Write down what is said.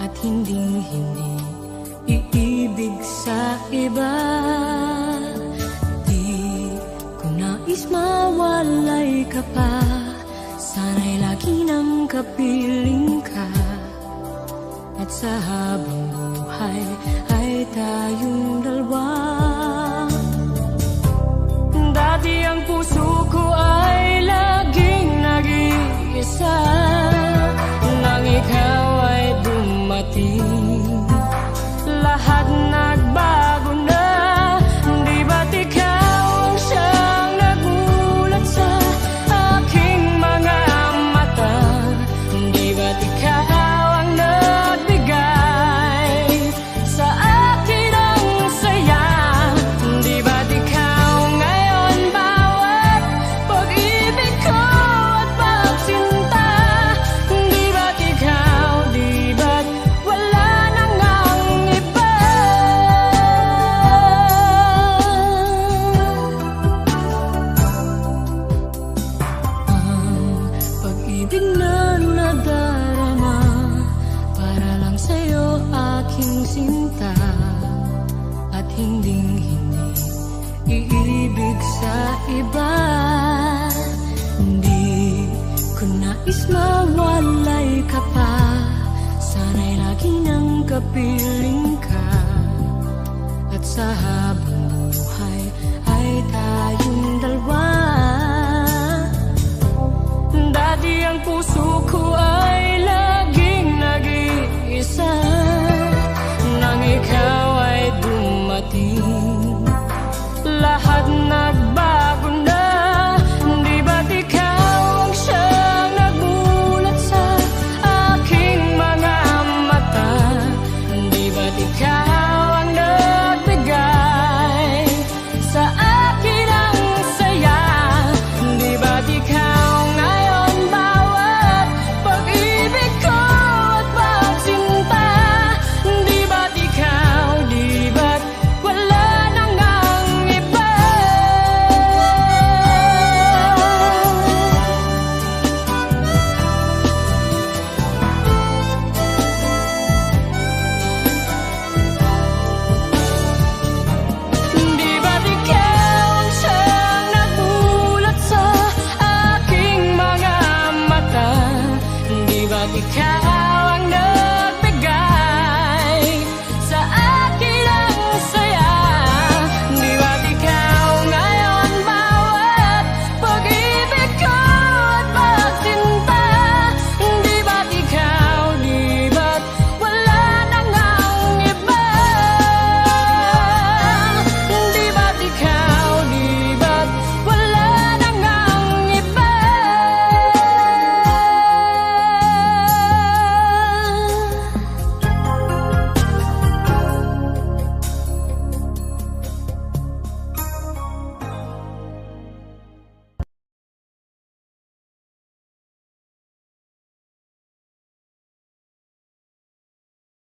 at hinding-hindi iibig sa iba. Di ko nais mawalay ka pa, sana'y lagi nang kapiling ka, at sa habang buhay ay tayong dalawa. Dati ang puso ko ay laging nag-iisa, nang ikaw ay dumating, lahat nagbago na. Di ba't ikaw ang siyang nagulat sa aking mga mata? Di ba't ikaw ang nagbigay sa akin ang saya? Di ba't ikaw ngayon bawat pag-ibig ko at pagsinta? Di ba't ikaw, di ba't wala nang ang iba? Ang pag-ibig na nadarama para lang sa'yo aking sinta, at hinding-hindi iibig sa iba. Hindi ko nais mawalay ka pa, sana'y lagi nang kapiling ka, at sa habang buhay ay tayong dalawa. Dati ang puso ko